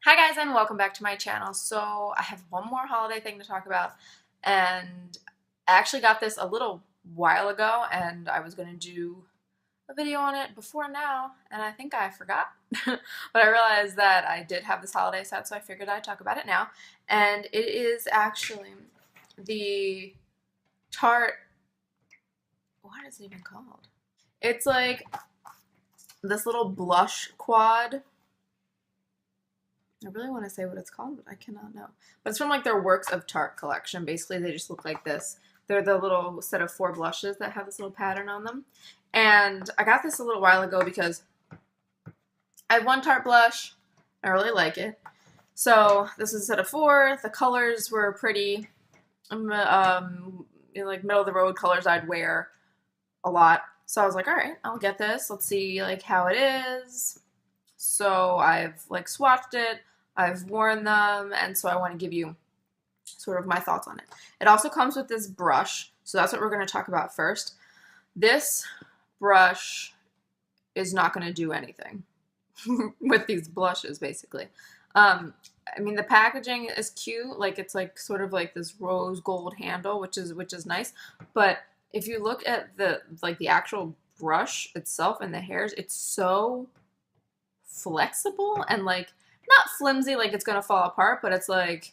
Hi guys, and welcome back to my channel. So I have one more holiday thing to talk about, and I actually got this a little while ago and I was going to do a video on it before now, and I think I forgot. But I realized that I did have this holiday set, so I figured I'd talk about it now. And it is actually the Tarte, what is it even called? It's like this little blush quad. I really want to say what it's called, but I cannot know. But it's from like their Works of Tarte collection. Basically, they just look like this. They're the little set of 4 blushes that have this little pattern on them. And I got this a little while ago because I have one Tarte blush. I really like it. So this is a set of 4. The colors were pretty, like middle of the road colors I'd wear a lot. So I was like, all right, I'll get this. Let's see like how it is. So I've like swatched it. I've worn them, and so I want to give you sort of my thoughts on it. It also comes with this brush, so that's what we're going to talk about first. This brush is not going to do anything with these blushes, basically. I mean, the packaging is cute, like it's like sort of like this rose gold handle, which is nice. But if you look at the actual brush itself and the hairs, it's so flexible and like not flimsy, like it's gonna fall apart, but it's like,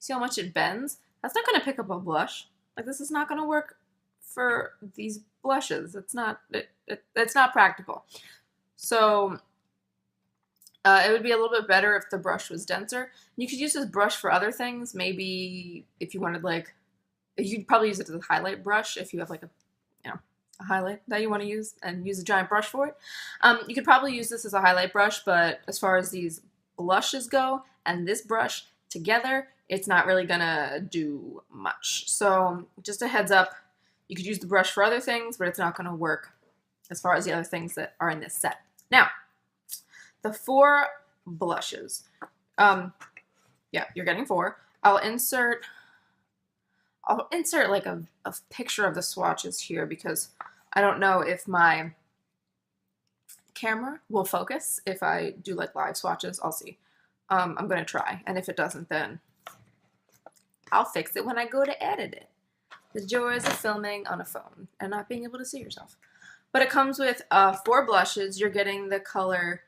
see how much it bends? That's not gonna pick up a blush. Like, this is not gonna work for these blushes. It's not it's not practical. So it would be a little bit better if the brush was denser. You could use this brush for other things. Maybe if you wanted, like, you'd probably use it as a highlight brush if you have like a highlight that you want to use and use a giant brush for it. You could probably use this as a highlight brush, but as far as these blushes go and this brush together, it's not really gonna do much. So just a heads up, you could use the brush for other things, but it's not gonna work as far as the other things that are in this set. Now, the 4 blushes. Yeah, you're getting 4. I'll insert like a picture of the swatches here because I don't know if my camera will focus if I do like live swatches. I'll see. I'm gonna try, and if it doesn't, then I'll fix it when I go to edit it. The joys of filming on a phone and not being able to see yourself. But it comes with 4 blushes. You're getting the color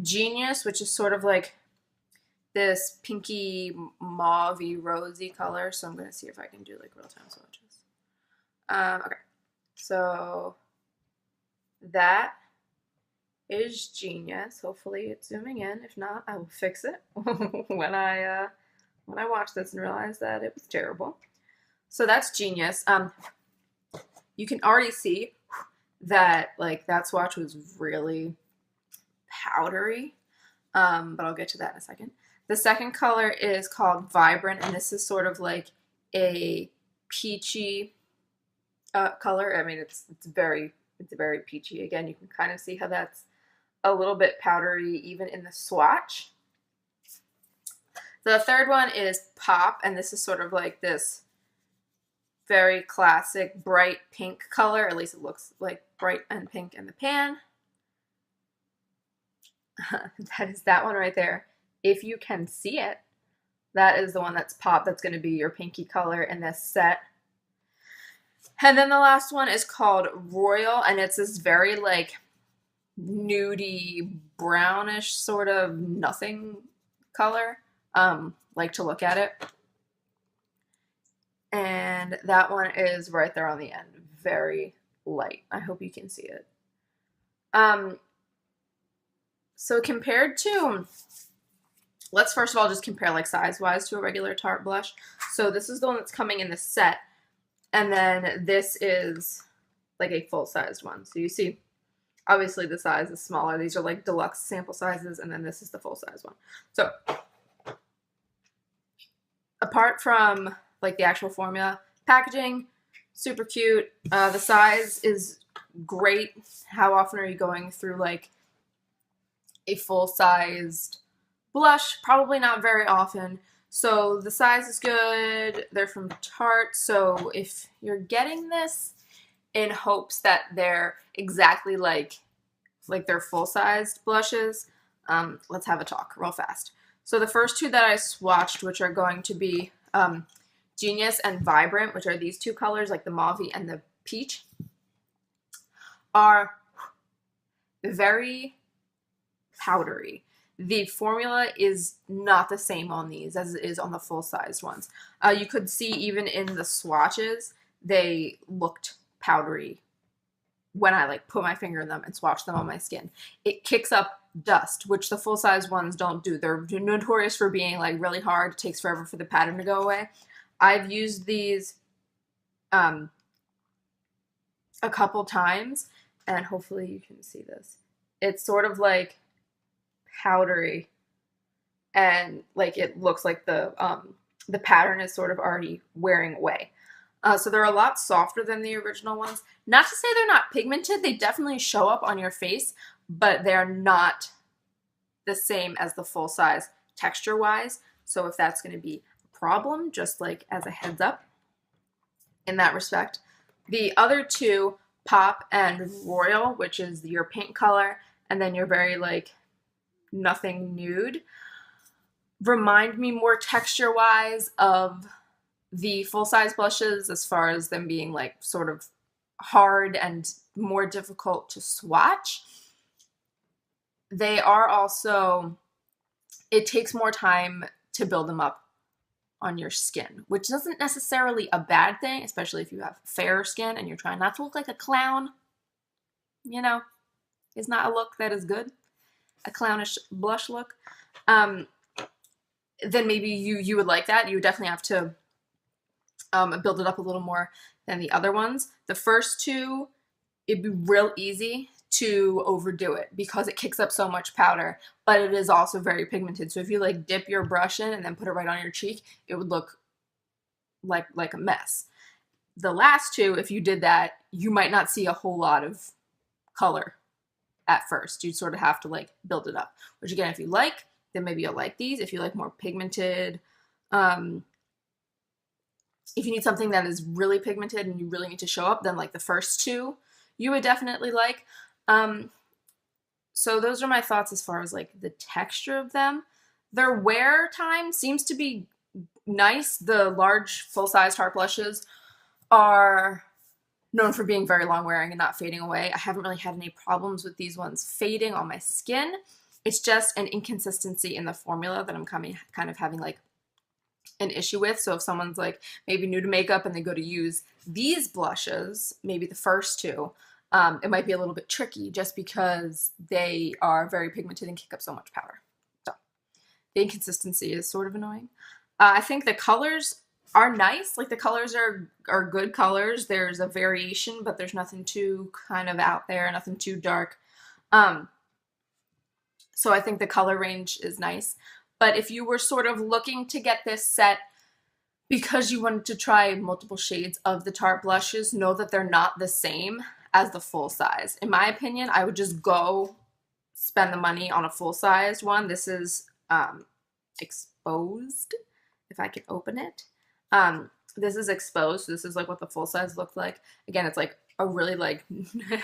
Genius, which is sort of like this pinky mauve-y rosy color. So I'm gonna see if I can do like real-time swatches. Okay, so that is Genius. Hopefully it's zooming in. If not, I will fix it when I watch this and realize that it was terrible. So that's Genius. You can already see that like that swatch was really powdery, but I'll get to that in a second. The second color is called Vibrant, and this is sort of like a peachy color. I mean, it's very peachy. Again, you can kind of see how that's a little bit powdery even in the swatch. The third one is Pop, and this is sort of like this very classic bright pink color. At least it looks like bright and pink in the pan. That is that one right there. If you can see it, that is the one that's Pop. That's going to be your pinky color in this set. And then the last one is called Royal, and it's this very like nudie brownish sort of nothing color. Like to look at it. And that one is right there on the end. Very light. I hope you can see it. So compared to, let's first of all just compare like size-wise to a regular Tarte blush. So this is the one that's coming in the set. And then this is like a full-sized one. So you see, obviously the size is smaller. These are like deluxe sample sizes, and then this is the full-size one. So apart from like the actual formula, packaging, super cute. The size is great. How often are you going through like a full-sized blush? Probably not very often. So the size is good. They're from Tarte. So if you're getting this in hopes that they're exactly like their full-sized blushes, let's have a talk real fast. So the first two that I swatched, which are going to be Genius and Vibrant, which are these two colors, like the mauve and the peach, are very powdery. The formula is not the same on these as it is on the full-sized ones. You could see even in the swatches, they looked powdery when I like put my finger in them and swatch them on my skin. It kicks up dust, which the full-size ones don't do. They're notorious for being like really hard. It takes forever for the pattern to go away. I've used these a couple times, and hopefully you can see this. It's sort of like powdery, and like it looks like the pattern is sort of already wearing away. So they're a lot softer than the original ones. Not to say they're not pigmented, they definitely show up on your face, but they're not the same as the full size texture-wise. So if that's going to be a problem, just like as a heads up in that respect. The other two, Pop and Royal, which is your pink color, and then your very like nothing nude, remind me more texture-wise of the full-size blushes as far as them being like sort of hard and more difficult to swatch. They are also, it takes more time to build them up on your skin, which isn't necessarily a bad thing, especially if you have fair skin and you're trying not to look like a clown. You know, it's not a look that is good, a clownish blush look. Then maybe you would like that. You would definitely have to build it up a little more than the other ones. The first two, it'd be real easy to overdo it because it kicks up so much powder, but it is also very pigmented. So if you like dip your brush in and then put it right on your cheek, it would look like a mess. The last two, if you did that, you might not see a whole lot of color at first. You'd sort of have to like build it up, which again, if you like, then maybe you'll like these. If you like more pigmented, if you need something that is really pigmented and you really need to show up, then like the first two you would definitely like. So those are my thoughts as far as like the texture of them. Their wear time seems to be nice. The large full-size Tarte blushes are known for being very long wearing and not fading away. I haven't really had any problems with these ones fading on my skin. It's just an inconsistency in the formula that I'm kind of having like an issue with. So if someone's like maybe new to makeup and they go to use these blushes, maybe the first two, it might be a little bit tricky just because they are very pigmented and kick up so much powder. So the inconsistency is sort of annoying. I think the colors are nice. Like the colors are good colors. There's a variation, but there's nothing too kind of out there, nothing too dark. So I think the color range is nice. But if you were sort of looking to get this set because you wanted to try multiple shades of the Tarte blushes, know that they're not the same as the full size. In my opinion, I would just go spend the money on a full-sized one. This is exposed, if I can open it. This is exposed, so this is like what the full size looked like. Again, it's like a really like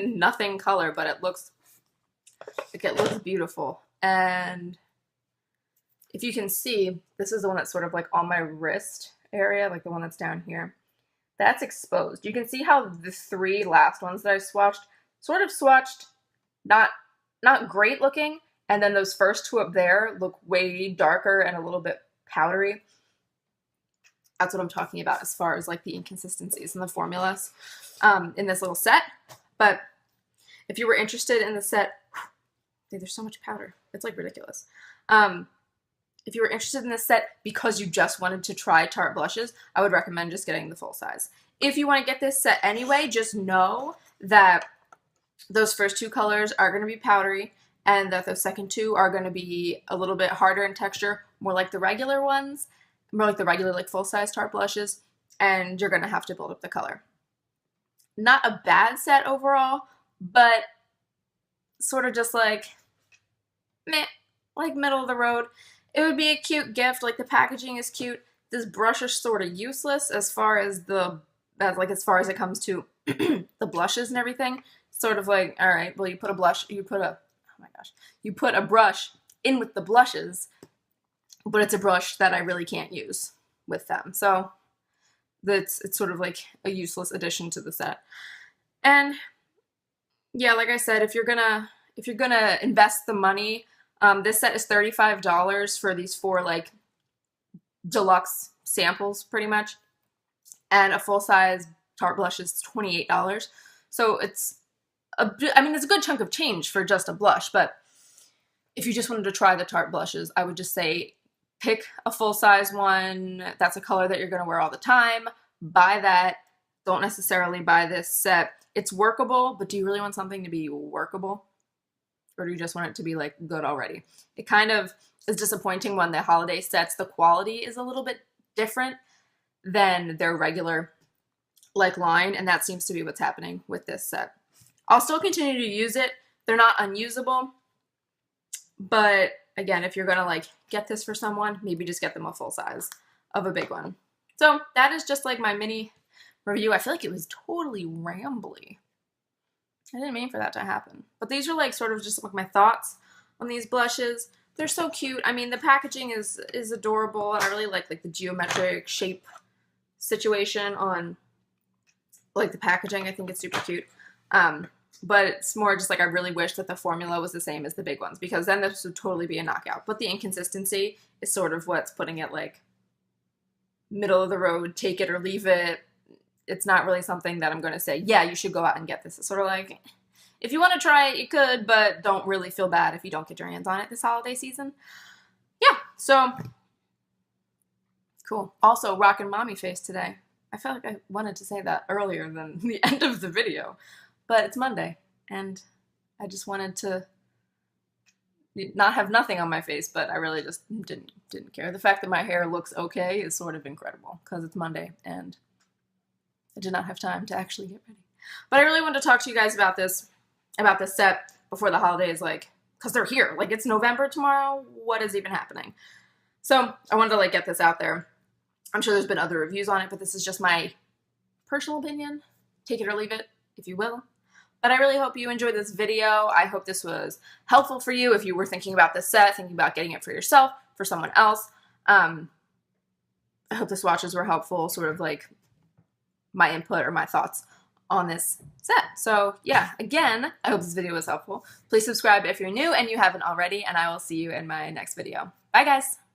nothing color, but it looks beautiful. And if you can see, this is the one that's sort of like on my wrist area, like the one that's down here. That's exposed. You can see how the three last ones that I swatched, not great looking, and then those first two up there look way darker and a little bit powdery. That's what I'm talking about as far as like the inconsistencies in the formulas in this little set. But if you were interested in the set, there's so much powder. It's like ridiculous. If you were interested in this set because you just wanted to try Tarte blushes, I would recommend just getting the full size. If you want to get this set anyway, just know that those first two colors are going to be powdery and that those second two are going to be a little bit harder in texture, more like the regular ones, more like the regular like full-size Tarte blushes, and you're going to have to build up the color. Not a bad set overall, but sort of just like meh, like middle of the road. It would be a cute gift, like the packaging is cute. This brush is sort of useless as far as as far as it comes to the blushes and everything. Sort of like, all right, well you put a brush in with the blushes, but it's a brush that I really can't use with them. So it's sort of like a useless addition to the set. And yeah, like I said, if you're gonna invest the money, this set is $35 for these 4 like deluxe samples pretty much, and a full-size Tarte blush is $28. So it's it's a good chunk of change for just a blush. But if you just wanted to try the Tarte blushes, I would just say pick a full-size one that's a color that you're going to wear all the time. Buy that. Don't necessarily buy this set. It's workable, but do you really want something to be workable? Or do you just want it to be like good already? It kind of is disappointing when the holiday sets, the quality is a little bit different than their regular like line, and that seems to be what's happening with this set. I'll still continue to use it. They're not unusable, but again, if you're gonna like get this for someone, maybe just get them a full size of a big one. So that is just like my mini review. I feel like it was totally rambly. I didn't mean for that to happen. But these are like sort of just like my thoughts on these blushes. They're so cute. I mean, the packaging is adorable, and I really like the geometric shape situation on like the packaging. I think it's super cute. But it's more just like I really wish that the formula was the same as the big ones, because then this would totally be a knockout. But the inconsistency is sort of what's putting it like middle of the road, take it or leave it. It's not really something that I'm going to say, yeah, you should go out and get this. It's sort of like, if you want to try it, you could, but don't really feel bad if you don't get your hands on it this holiday season. Yeah, so cool. Also, rockin' mommy face today. I felt like I wanted to say that earlier than the end of the video, but it's Monday, and I just wanted to not have nothing on my face, but I really just didn't care. The fact that my hair looks okay is sort of incredible, because it's Monday, and I did not have time to actually get ready. But I really wanted to talk to you guys about this set before the holidays, like, because they're here. Like, it's November tomorrow. What is even happening? So I wanted to like get this out there. I'm sure there's been other reviews on it, but this is just my personal opinion. Take it or leave it, if you will. But I really hope you enjoyed this video. I hope this was helpful for you if you were thinking about this set, thinking about getting it for yourself, for someone else. I hope the swatches were helpful, sort of like my input or my thoughts on this set. So yeah, again, I hope this video was helpful. Please subscribe if you're new and you haven't already, and I will see you in my next video. Bye guys!